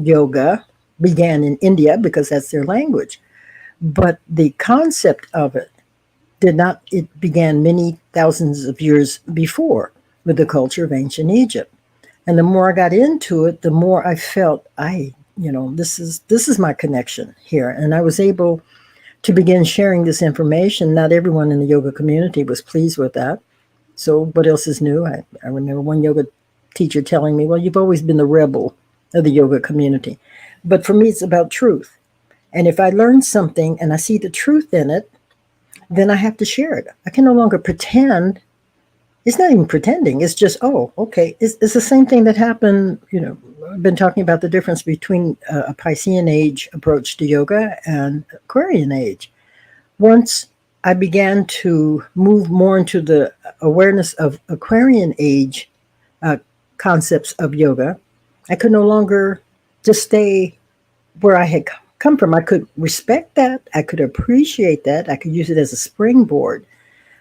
yoga began in India because that's their language, but the concept of it did not. It began many thousands of years before with the culture of ancient Egypt. And the more I got into it, the more I felt this is my connection here, and I was able to begin sharing this information. Not everyone in the yoga community was pleased with that. So what else is new? I remember one yoga teacher telling me, well, you've always been the rebel of the yoga community. But for me, it's about truth. And if I learn something and I see the truth in it, then I have to share it. I can no longer pretend. It's not even pretending. It's just, oh, okay. It's the same thing that happened. I've been talking about the difference between a Piscean age approach to yoga and Aquarian age. Once I began to move more into the awareness of Aquarian age uh, concepts of yoga, I could no longer just stay where I had come from. I could respect that. I could appreciate that. I could use it as a springboard.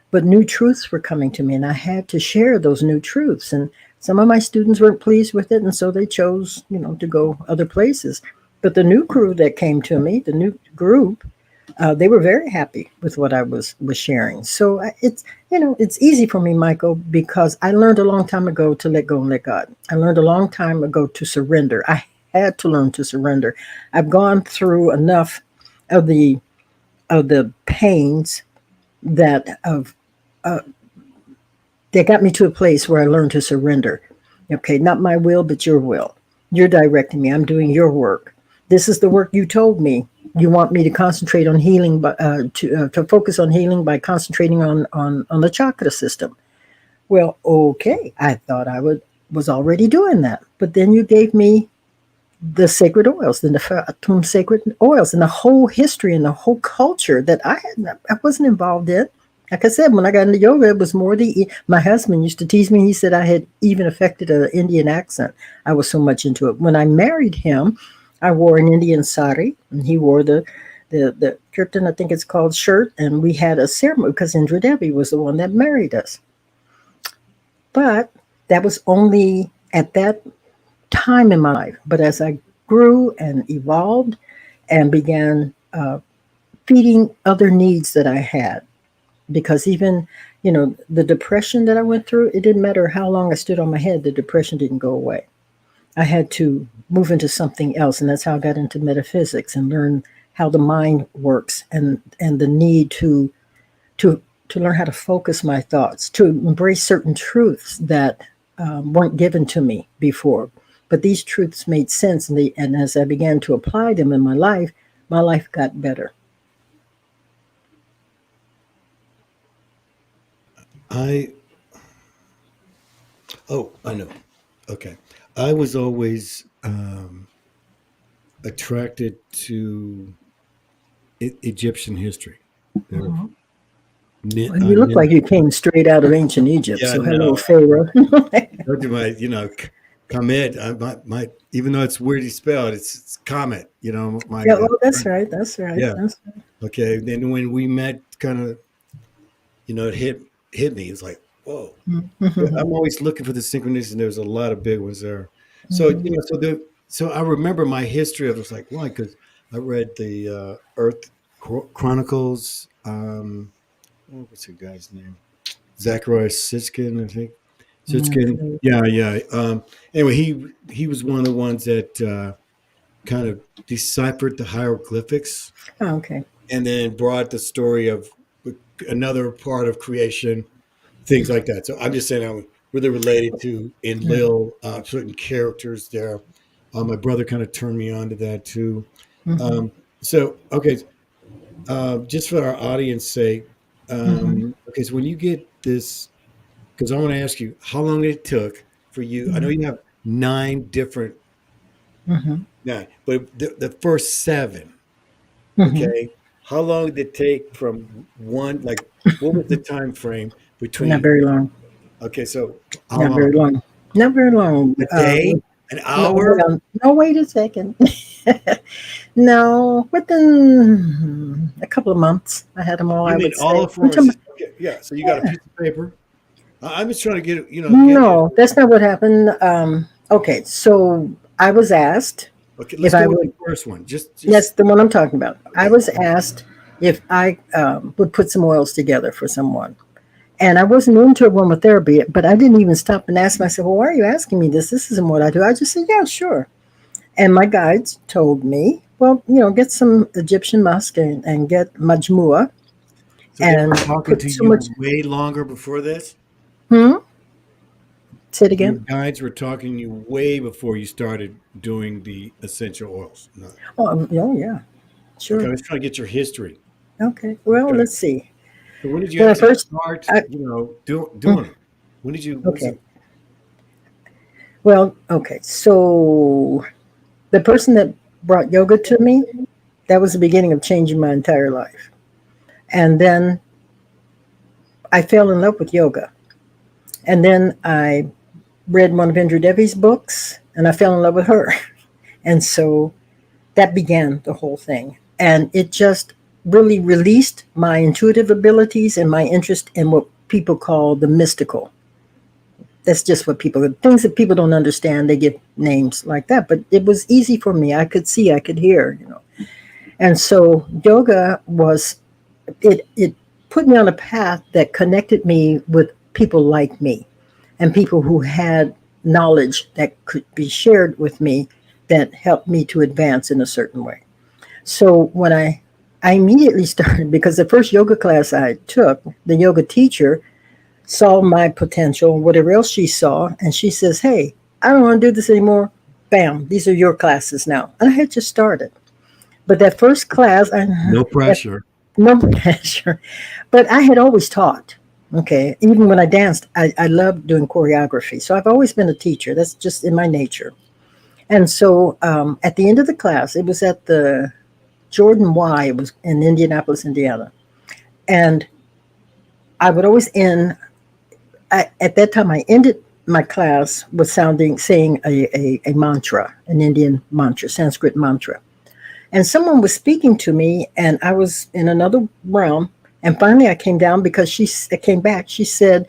But new truths were coming to me, and I had to share those new truths. And some of my students weren't pleased with it, and so they chose, to go other places. But the new crew that came to me, the new group, they were very happy with what I was sharing. So it's easy for me, Michael, because I learned a long time ago to let go and let God. I learned a long time ago to surrender. I had to learn to surrender. I've gone through enough of the pains that of uh, that got me to a place where I learned to surrender. Okay, not my will, but your will. You're directing me. I'm doing your work. This is the work you told me. You want me to concentrate on healing, but to focus on healing by concentrating on the chakra system. Well, okay, I thought I would was already doing that, but then you gave me the sacred oils, the Nefertum sacred oils, and the whole history and the whole culture that I wasn't involved in. Like I said, when I got into yoga, it was more my husband used to tease me. He said I had even affected an Indian accent. I was so much into it. When I married him, I wore an Indian sari, and he wore the kirtan, I think it's called, shirt, and we had a ceremony because Indra Devi was the one that married us. But that was only at that time in my life. But as I grew and evolved and began feeding other needs that I had, because even, the depression that I went through, it didn't matter how long I stood on my head, the depression didn't go away. I had to move into something else. And that's how I got into metaphysics and learn how the mind works and the need to learn how to focus my thoughts, to embrace certain truths that weren't given to me before. But these truths made sense, and as I began to apply them in my life got better. I I know. Okay, I was always attracted to Egyptian history. They're Well, you look like you came straight out of ancient Egypt. Yeah, So hello, no. Pharaoh. Look at my, Comet. My even though it's weirdly spelled, it's Comet. My Yeah, well, that's right. That's right. yeah. That's right. Okay. Then when we met, kind of, it hit me. It's like, whoa. Yeah, Mhm, I'm always looking for the synchronicity, and there's a lot of big ones there. So mhm, so I remember my history of, it was like, why? Because I read the Earth Chronicles. What's the guy's name? Zachariah Sitchin, I think. Sitchin. mhm. Yeah, yeah. Anyway, he was one of the ones that kind of deciphered the hieroglyphics, Oh, okay. and then brought the story of another part of creation, things like that. So I'm just saying I'm really related to Yeah. Enlil, certain characters there. My brother kind of turned me on to that too. Mhm, So okay, just for our audience sake, mhm, okay, so when you get this, because I want to ask you how long it took for you. I know mhm, you have nine different, mhm, nine, but the first seven, mhm. okay, how long did it take from one, like, what was the time frame Not between, very long. okay, so how Not long? very long. Not very long. A day? An No, hold hour? on. No, wait a second. No, within a couple of months, I had them all. You I mean would all say. of forms? Okay, yeah. So you got a piece of paper. I'm just trying to get it. No, that's not what happened. Okay, so I was asked Okay, let's if go I with the would. first one. Just That's the one I'm talking about. I okay. was asked if I would put some oils together for someone. And I wasn't into aromatherapy, but I didn't even stop and ask myself, well, why are you asking me this? This isn't what I do. I just said, yeah, sure. And my guides told me, well, get some Egyptian musk and get majmua So they were and talking put to too much. you way longer before this? Hmm? Say it Your again. guides were talking to you way before you started doing the essential oils. No. Oh, yeah, Okay, I sure. was trying to get your history. Okay. Well, Okay. let's see. So when did you When I actually first, start, I, doing them? When was okay. it? Well, okay. So the person that brought yoga to me, that was the beginning of changing my entire life. And then I fell in love with yoga. And then I read one of Indra Devi's books and I fell in love with her. And so that began the whole thing. And it just really released my intuitive abilities and my interest in what people call the mystical. That's just what things that people don't understand, they give names like that. But it was easy for me. I could see, I could hear. And so yoga it put me on a path that connected me with people like me and people who had knowledge that could be shared with me that helped me to advance in a certain way. So when I immediately started because the first yoga class I took, the yoga teacher saw my potential, whatever else she saw, and she says, "Hey, I don't want to do this anymore. Bam, these are your classes now. And I had just started. But that first class, No that, pressure. no pressure. But I had always taught. Okay. Even when I danced, I loved doing choreography. So I've always been a teacher. That's just in my nature. And so at the end of the class, it was at the Jordan Y. It was in Indianapolis, Indiana. And I would always end, at that time, I ended my class with saying a mantra, an Indian mantra, Sanskrit mantra. And someone was speaking to me, and I was in another realm. And finally, I came down because I came back. She said,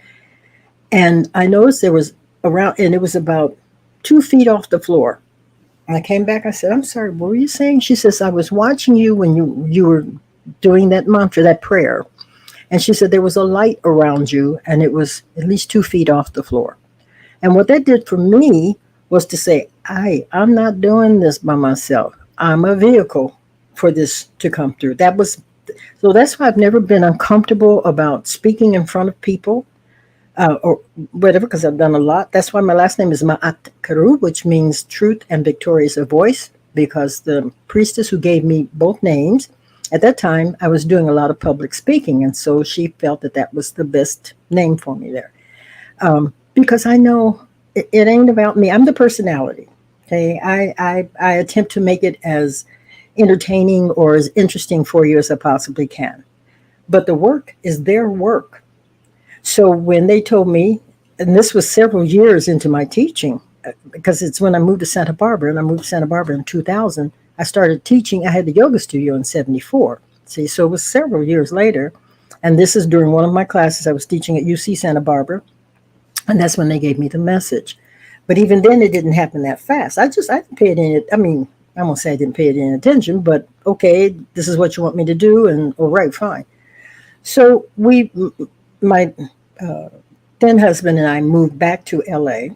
and I noticed there was around, and it was about 2 feet off the floor. And I came back. I said, "I'm sorry. What were you saying?" She says, "I was watching you when you were doing that mantra, that prayer." And she said there was a light around you, and it was at least 2 feet off the floor. And what that did for me was to say, I'm not doing this by myself. I'm a vehicle for this to come through. So that's why I've never been uncomfortable about speaking in front of people or whatever, because I've done a lot. That's why my last name is Het-Heru, which means truth and victorious a voice, because the priestess who gave me both names, at that time, I was doing a lot of public speaking. And so she felt that that was the best name for me there. Because I know it ain't about me. I'm the personality. Okay. I attempt to make it as entertaining or as interesting for you as I possibly can. But the work is their work. So when they told me, and this was several years into my teaching, because it's when I moved to Santa Barbara, and I moved to Santa Barbara in 2000, I started teaching. I had the yoga studio in 74. See, so it was several years later. And this is during one of my classes. I was teaching at UC Santa Barbara. And that's when they gave me the message. But even then, it didn't happen that fast. I didn't pay it any, I mean, I won't say I didn't pay it any attention, but okay, this is what you want me to do. And all right, fine. So my then husband and I moved back to LA.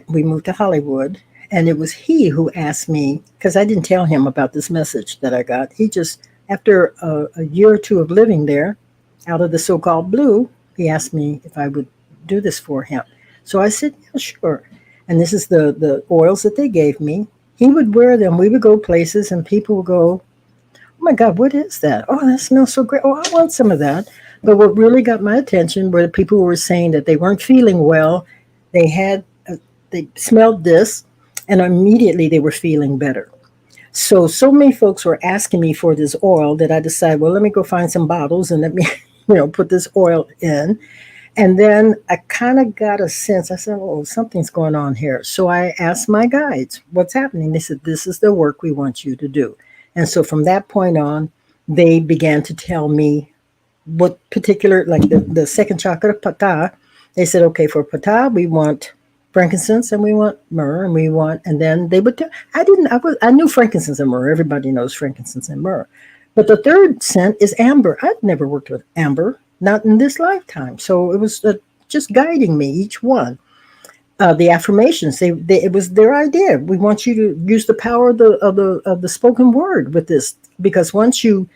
We moved to Hollywood. And it was he who asked me, because I didn't tell him about this message that I got. He just, after a year or two of living there, out of the so called blue, he asked me if I would do this for him. So I said, yeah, sure. And this is the oils that they gave me. He would wear them. We would go places and people would go, "Oh my God, what is that? Oh, that smells so great. Oh, I want some of that." But what really got my attention were the people who were saying that they weren't feeling well. They had, they smelled this, and immediately they were feeling better. So many folks were asking me for this oil that I decided, well, let me go find some bottles and let me, put this oil in. And then I kind of got a sense. I said, "Oh, something's going on here." So I asked my guides, "What's happening?" They said, "This is the work we want you to do." And so from that point on, they began to tell me what particular, like the second chakra, pata. They said, "Okay, for pata, we want frankincense and we want myrrh and we want," and then they would tell, I knew frankincense and myrrh. Everybody knows frankincense and myrrh. But the third scent is amber. I'd never worked with amber, not in this lifetime. So it was just guiding me, each one. The affirmations, it was their idea. We want you to use the power of the spoken word with this, because once you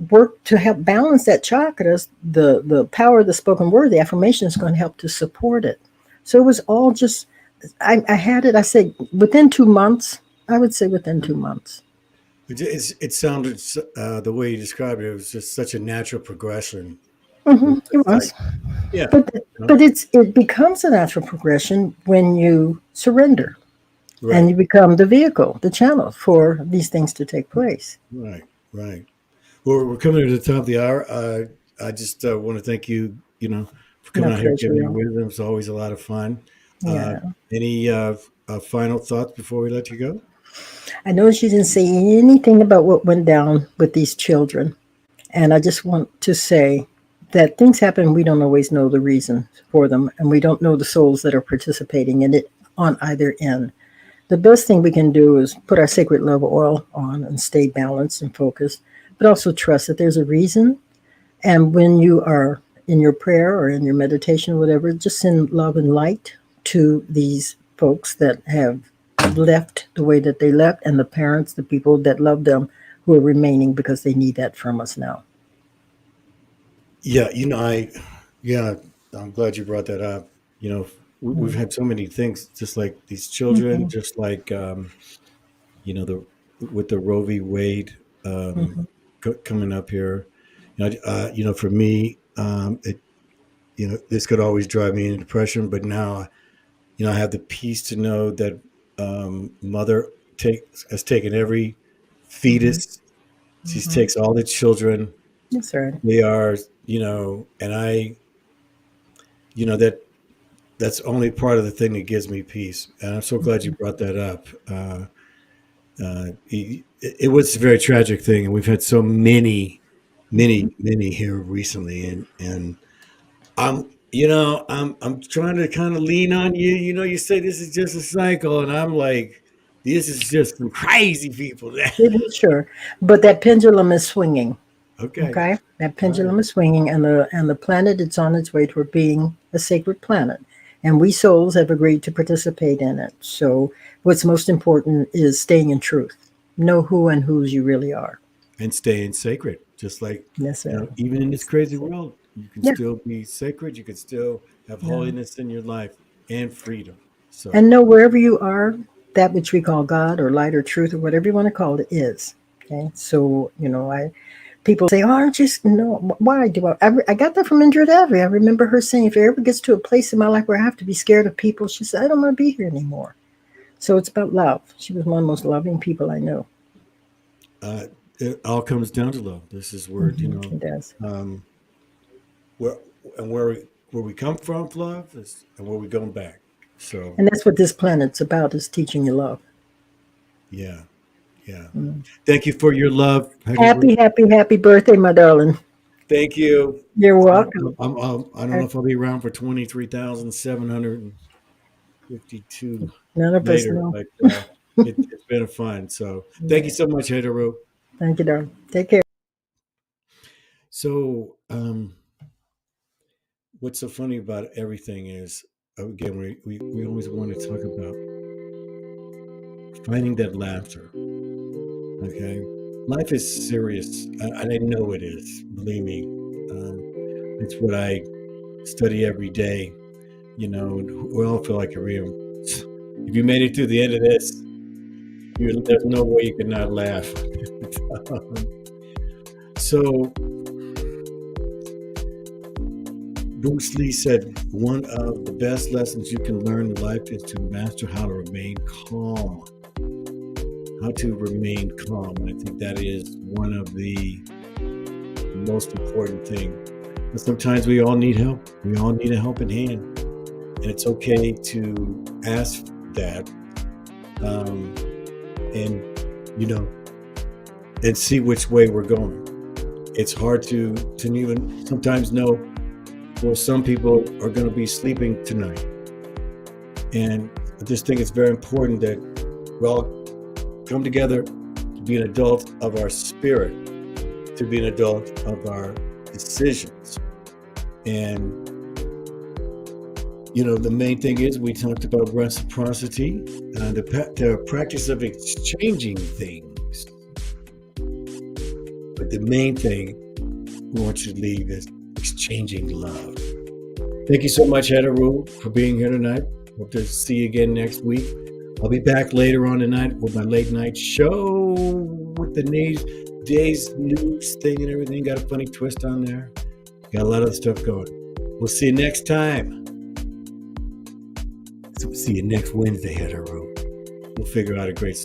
work to help balance that chakras, the power of the spoken word, the affirmation is going to help to support it. So it was all just, I had it, I said, within 2 months, I would say within 2 months. It sounded the way you described it. It was just such a natural progression. It was It just like, was. yeah, But you know, but it becomes a natural progression when you surrender and right, you become the vehicle, the channel for these things to take place. right, right. Well, we're coming to the top of the hour. I just want to thank you, for My coming out here, pleasure, giving your y'all. wisdom. It's always a lot of fun. Uh, Yeah. any final thoughts before we let you go? I know she didn't say anything about what went down with these children. And I just want to say that things happen, we don't always know the reason for them, and we don't know the souls that are participating in it on either end. The best thing we can do is put our sacred love oil on and stay balanced and focused, but also trust that there's a reason. And when you are in your prayer or in your meditation or whatever, just send love and light to these folks that have left the way that they left, and the parents, the people that love them, who are remaining, because they need that from us now. Yeah, yeah, I'm glad you brought that up. You know, we've had so many things, just like these children, just like the with the Roe v. Wade coming up here. For me, it this could always drive me into depression, but now I have the peace to know that mother has taken every fetus. She takes all the children. That's right. They are, and that's only part of the thing that gives me peace. And I'm so glad you brought that up. It was a very tragic thing, and we've had so many here recently, and I'm trying to kind of lean on you. You say this is just a cycle, and I'm like, this is just some crazy people. It is sure, but that pendulum is swinging. Okay. Okay, that All right. pendulum is swinging, and the planet it's on its way toward being a sacred planet, and we souls have agreed to participate in it. So, what's most important is staying in truth. Know who and whose you really are. And staying sacred, just like Yes, sir. even in this crazy world, you can Yeah. still be sacred. You can still have Yeah. holiness in your life and freedom. So And know wherever you are, that which we call God or light or truth or whatever you want to call it is. Okay, so people say, "Oh, aren't you?" No, why do I got that from Indra Devi. I remember her saying, "If it ever gets to a place in my life where I have to be scared of people," she said, "I don't want to be here anymore." So it's about love. She was one of the most loving people I know. it all comes down to love. This is where It does. where and where we come from, love, and where we going back. So And that's what this planet's about, is teaching you love. yeah. Thank you for your love. Happy birthday, my darling. Thank you. You're welcome. I don't know if I'll be around for 23,752 None of us later, know. but it's been fun. So thank you so much, Het-Heru. Thank you, darling. Take care. So what's so funny about everything is, again, we always want to talk about finding that laughter. Okay, life is serious, and I know it is. Believe me, it's what I study every day. And we all feel like a real. If you made it to the end of this, there's no way you could not laugh. So Bruce Lee said, one of the best lessons you can learn in life is to master how to remain calm. How to remain calm. And I think that is one of the most important things. But sometimes we all need help. We all need a helping hand. And it's okay to ask that. And see which way we're going. It's hard to even sometimes know where some people are going to be sleeping tonight. And I just think it's very important that we all come together to be an adult of our spirit, to be an adult of our decisions. And the main thing is, we talked about reciprocity, the practice of exchanging things. But the main thing we want you to leave is exchanging love. Thank you so much, Het-Heru, for being here tonight. Hope to see you again next week. I'll be back later on tonight with my late night show with the day's news thing and everything. Got a funny twist on there. Got a lot of stuff going. We'll see you next time. So we'll see you next Wednesday, Het-Heru. We'll figure out a great story.